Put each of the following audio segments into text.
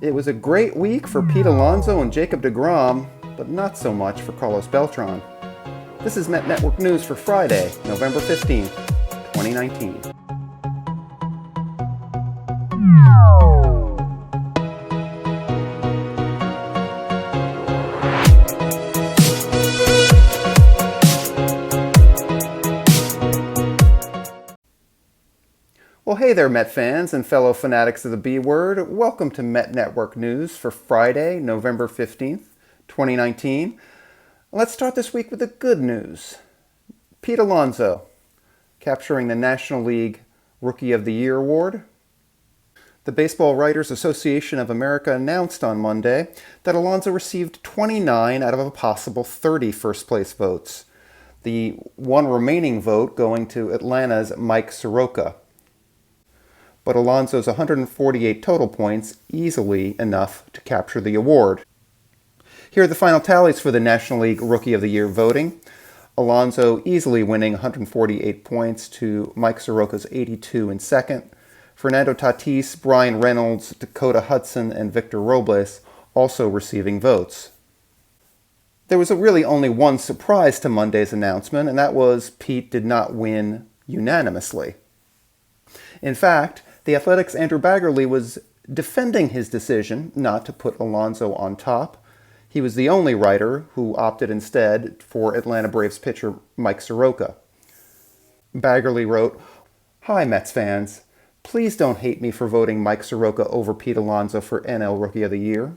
It was a great week for Pete Alonso and Jacob deGrom, but not so much for Carlos Beltran. This is Met Network News for Friday, November 15th, 2019. Well, hey there, Met fans and fellow fanatics of the B word. Welcome to Met Network News for Friday, November 15th, 2019. Let's start this week with the good news. Pete Alonso, capturing the National League Rookie of the Year award. The Baseball Writers Association of America announced on Monday that Alonso received 29 out of a possible 30 first-place votes. The one remaining vote going to Atlanta's Mike Soroka. But Alonso's 148 total points easily enough to capture the award. Here are the final tallies for the National League Rookie of the Year voting. Alonso easily winning 148 points to Mike Soroka's 82 in second. Fernando Tatis, Brian Reynolds, Dakota Hudson, and Victor Robles also receiving votes. There was really only one surprise to Monday's announcement, and that was Pete did not win unanimously. In fact, The Athletic's Andrew Baggerly was defending his decision not to put Alonso on top. He was the only writer who opted instead for Atlanta Braves pitcher Mike Soroka. Baggerly wrote, "Hi Mets fans, please don't hate me for voting Mike Soroka over Pete Alonso for NL Rookie of the Year."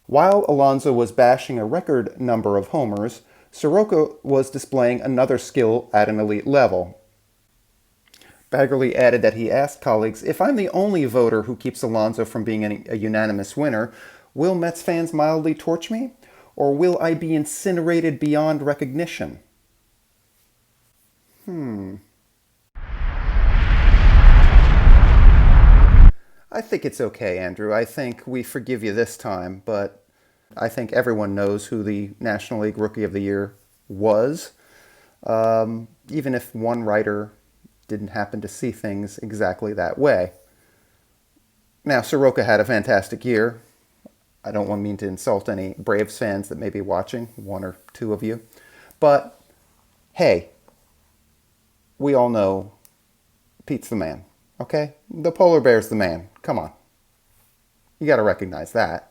While Alonso was bashing a record number of homers, Soroka was displaying another skill at an elite level. Baggerly added that he asked colleagues, "If I'm the only voter who keeps Alonso from being a unanimous winner, will Mets fans mildly torch me? Or will I be incinerated beyond recognition?" I think it's okay, Andrew. I think we forgive you this time, but I think everyone knows who the National League Rookie of the Year was, even if one writer didn't happen to see things exactly that way. Now, Soroka had a fantastic year. I don't mean to insult any Braves fans that may be watching, one or two of you. But, hey, we all know Pete's the man, okay? The polar bear's the man. Come on. You got to recognize that.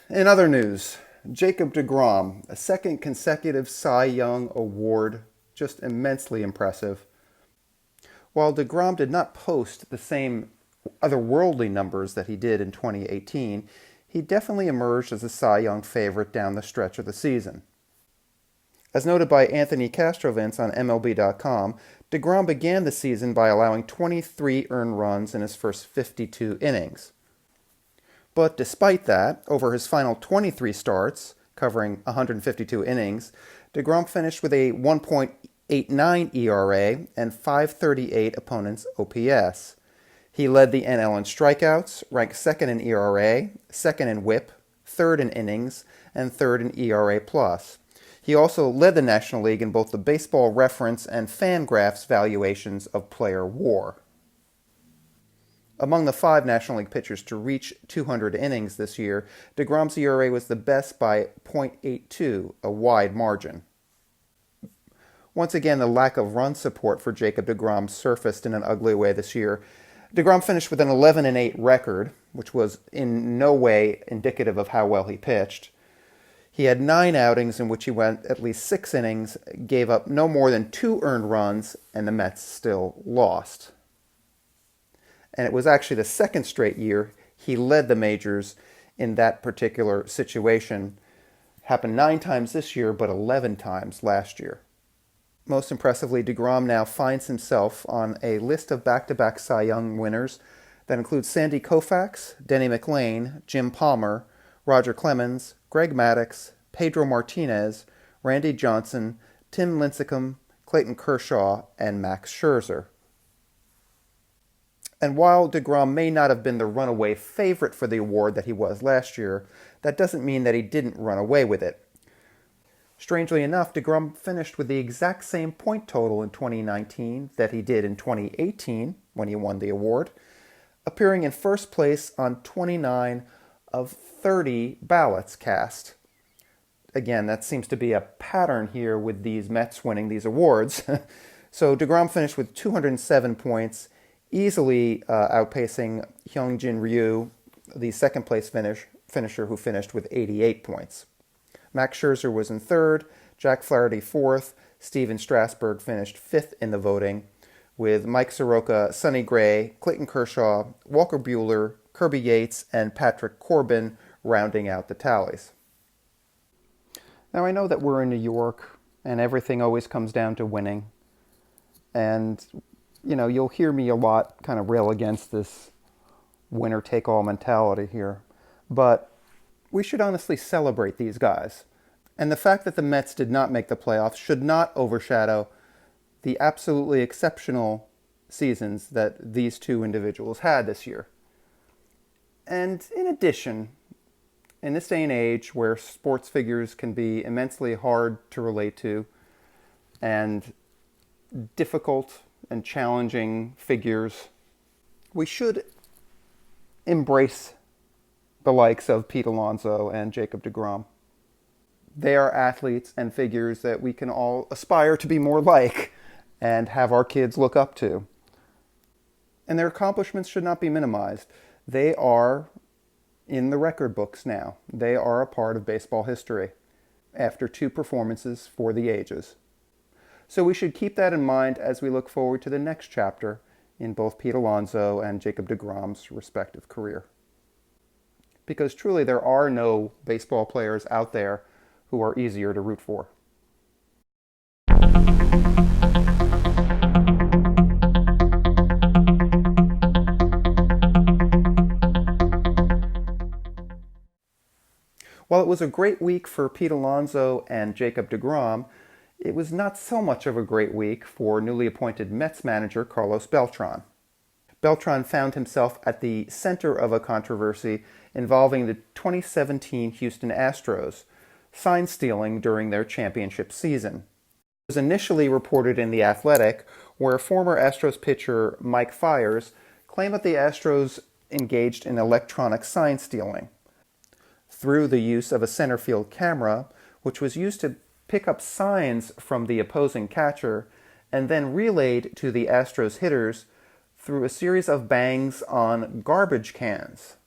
In other news, Jacob deGrom, a second consecutive Cy Young Award, just immensely impressive. While deGrom did not post the same otherworldly numbers that he did in 2018, he definitely emerged as a Cy Young favorite down the stretch of the season. As noted by Anthony Castrovance on MLB.com, deGrom began the season by allowing 23 earned runs in his first 52 innings. But despite that, over his final 23 starts, covering 152 innings, deGrom finished with a 1.89 ERA and 538 opponents' OPS. He led the NL in strikeouts, ranked second in ERA, second in WHIP, third in innings, and third in ERA+. He also led the National League in both the Baseball Reference and Fangraphs valuations of player WAR. Among the 5 National League pitchers to reach 200 innings this year, deGrom's ERA was the best by .82, a wide margin. Once again, the lack of run support for Jacob deGrom surfaced in an ugly way this year. deGrom finished with an 11-8 record, which was in no way indicative of how well he pitched. He had 9 outings in which he went at least 6 innings, gave up no more than 2 earned runs, and the Mets still lost. And it was actually the second straight year he led the majors in that particular situation. Happened 9 times this year, but 11 times last year. Most impressively, deGrom now finds himself on a list of back-to-back Cy Young winners that includes Sandy Koufax, Denny McLain, Jim Palmer, Roger Clemens, Greg Maddux, Pedro Martinez, Randy Johnson, Tim Lincecum, Clayton Kershaw, and Max Scherzer. And while deGrom may not have been the runaway favorite for the award that he was last year, that doesn't mean that he didn't run away with it. Strangely enough, deGrom finished with the exact same point total in 2019 that he did in 2018 when he won the award, appearing in first place on 29 of 30 ballots cast. Again, that seems to be a pattern here with these Mets winning these awards. So deGrom finished with 207 points, easily outpacing Hyungjin Ryu, the second-place finisher who finished with 88 points. Max Scherzer was in third, Jack Flaherty fourth, Steven Strasburg finished fifth in the voting, with Mike Soroka, Sonny Gray, Clayton Kershaw, Walker Buehler, Kirby Yates, and Patrick Corbin rounding out the tallies. Now I know that we're in New York, and everything always comes down to winning. And, you know, you'll hear me a lot kind of rail against this winner-take-all mentality here. But we should honestly celebrate these guys. And the fact that the Mets did not make the playoffs should not overshadow the absolutely exceptional seasons that these two individuals had this year. And in addition, in this day and age where sports figures can be immensely hard to relate to and difficult and challenging figures, we should embrace the likes of Pete Alonso and Jacob deGrom. They are athletes and figures that we can all aspire to be more like and have our kids look up to. And their accomplishments should not be minimized. They are in the record books now. They are a part of baseball history after two performances for the ages. So we should keep that in mind as we look forward to the next chapter in both Pete Alonso and Jacob deGrom's respective career. Because truly there are no baseball players out there who are easier to root for. While it was a great week for Pete Alonso and Jacob deGrom, it was not so much of a great week for newly appointed Mets manager Carlos Beltran. Beltran found himself at the center of a controversy involving the 2017 Houston Astros, sign stealing during their championship season. It was initially reported in The Athletic, where former Astros pitcher Mike Fiers claimed that the Astros engaged in electronic sign stealing through the use of a center field camera, which was used to pick up signs from the opposing catcher and then relayed to the Astros hitters through a series of bangs on garbage cans.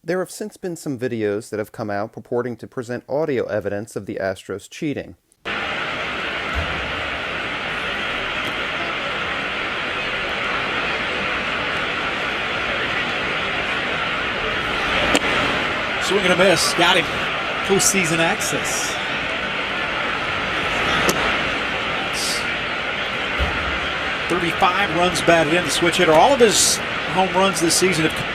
There have since been some videos that have come out purporting to present audio evidence of the Astros cheating. Swing and a miss. Got him. Postseason access. 35 runs batted in, the switch hitter. All of his home runs this season have come.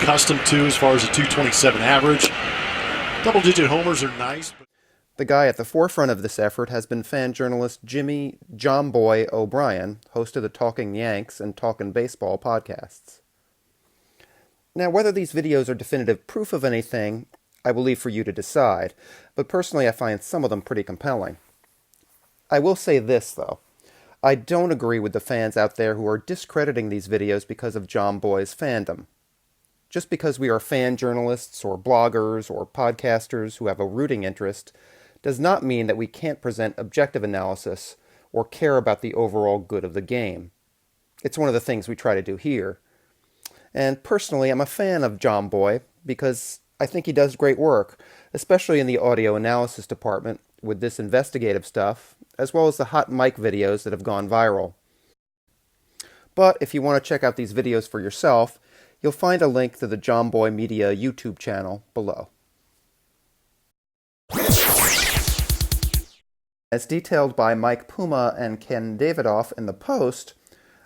Accustomed to as far as a 227 average. Double-digit homers are nice. The guy at the forefront of this effort has been fan journalist Jimmy Jomboy O'Brien, host of the Talking Yanks and Talkin' Baseball podcasts. Now, whether these videos are definitive proof of anything, I will leave for you to decide, but personally I find some of them pretty compelling. I will say this, though. I don't agree with the fans out there who are discrediting these videos because of Jomboy's fandom. Just because we are fan journalists or bloggers or podcasters who have a rooting interest does not mean that we can't present objective analysis or care about the overall good of the game. It's one of the things we try to do here. And personally, I'm a fan of Jomboy because I think he does great work, especially in the audio analysis department with this investigative stuff, as well as the hot mic videos that have gone viral. But if you want to check out these videos for yourself, You'll find a link to the Jomboy Media YouTube channel below. As detailed by Mike Puma and Ken Davidoff in the Post,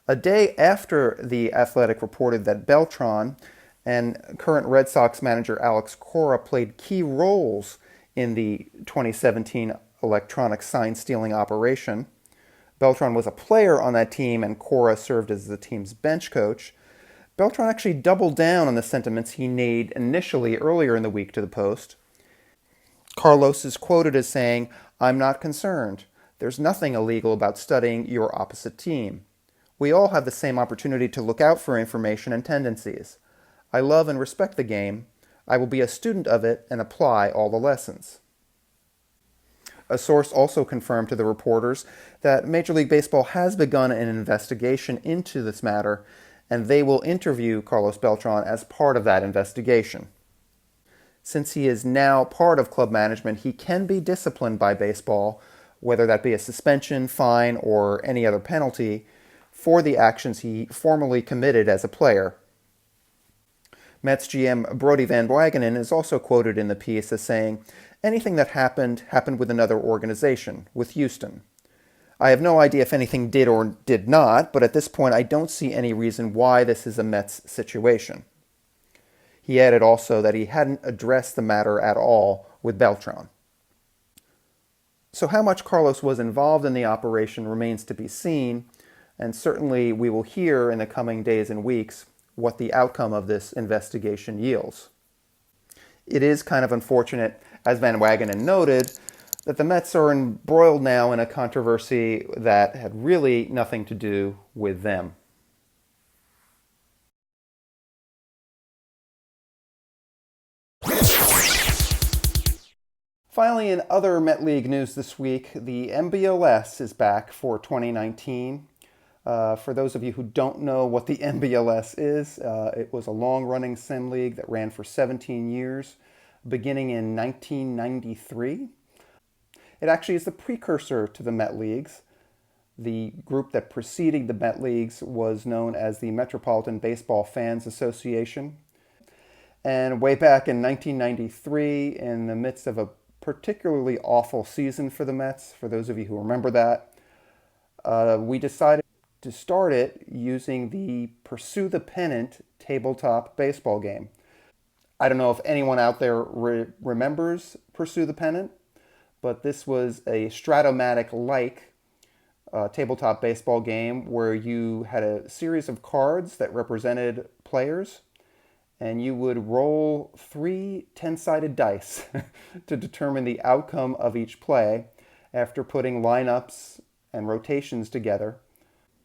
a day after The Athletic reported that Beltran and current Red Sox manager Alex Cora played key roles in the 2017 electronic sign-stealing operation. Beltran was a player on that team and Cora served as the team's bench coach. Beltran actually doubled down on the sentiments he made initially earlier in the week to the Post. Carlos is quoted as saying, "I'm not concerned. There's nothing illegal about studying your opposite team. We all have the same opportunity to look out for information and tendencies. I love and respect the game. I will be a student of it and apply all the lessons." A source also confirmed to the reporters that Major League Baseball has begun an investigation into this matter, and they will interview Carlos Beltran as part of that investigation. Since he is now part of club management, he can be disciplined by baseball, whether that be a suspension, fine, or any other penalty, for the actions he formerly committed as a player. Mets GM Brodie Van Wagenen is also quoted in the piece as saying, "Anything that happened with another organization, with Houston. I have no idea if anything did or did not, but at this point I don't see any reason why this is a Mets situation." He added also that he hadn't addressed the matter at all with Beltran. So how much Carlos was involved in the operation remains to be seen, and certainly we will hear in the coming days and weeks what the outcome of this investigation yields. It is kind of unfortunate, as Van Wagenen noted, that the Mets are embroiled now in a controversy that had really nothing to do with them. Finally, in other Met League news this week, the MBLS is back for 2019. For those of you who don't know what the MBLS is, it was a long-running sim league that ran for 17 years, beginning in 1993. It actually is the precursor to the Met Leagues. The group that preceded the Met Leagues was known as the Metropolitan Baseball Fans Association. And way back in 1993, in the midst of a particularly awful season for the Mets, for those of you who remember that, we decided to start it using the Pursue the Pennant tabletop baseball game. I don't know if anyone out there remembers Pursue the Pennant, but this was a Stratomatic-like tabletop baseball game where you had a series of cards that represented players, and you would roll 3 10-sided dice to determine the outcome of each play after putting lineups and rotations together,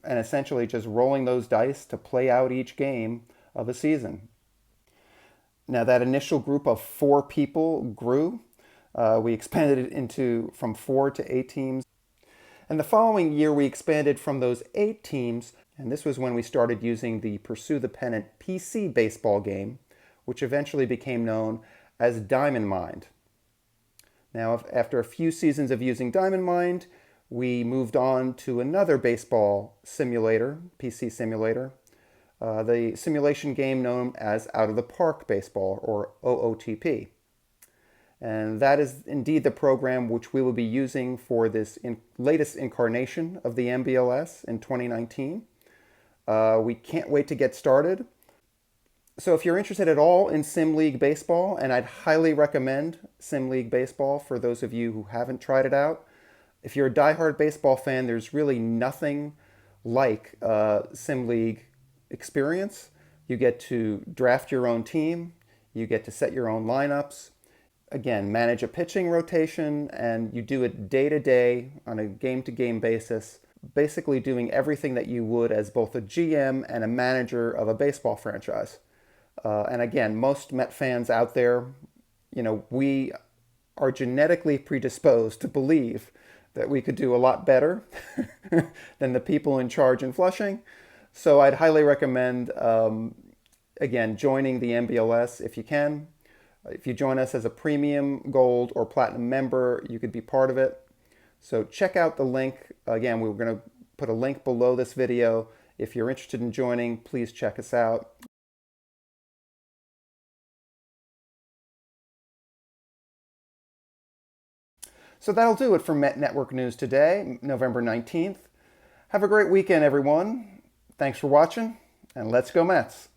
and essentially just rolling those dice to play out each game of a season. Now that initial group of 4 people grew. We expanded it from 4 to 8 teams. And the following year we expanded from those 8 teams, and this was when we started using the Pursue the Pennant PC baseball game, which eventually became known as Diamond Mind. Now, after a few seasons of using Diamond Mind, we moved on to another baseball simulator, PC simulator, the simulation game known as Out of the Park Baseball, or OOTP. And that is indeed the program which we will be using for this latest incarnation of the MBLS in 2019. We can't wait to get started. So if you're interested at all in Sim League Baseball, and I'd highly recommend Sim League Baseball for those of you who haven't tried it out, if you're a diehard baseball fan, there's really nothing like Sim League experience. You get to draft your own team, you get to set your own lineups, again, manage a pitching rotation, and you do it day to day on a game-to-game basis, basically doing everything that you would as both a GM and a manager of a baseball franchise. And again, most Met fans out there, we are genetically predisposed to believe that we could do a lot better than the people in charge in Flushing. So I'd highly recommend, again, joining the MBLS if you can. If you join us as a premium, gold, or platinum member, you could be part of it. So check out the link. Again, we're going to put a link below this video. If you're interested in joining, please check us out. So that'll do it for Met Network News today, November 19th. Have a great weekend, everyone. Thanks for watching, and let's go Mets.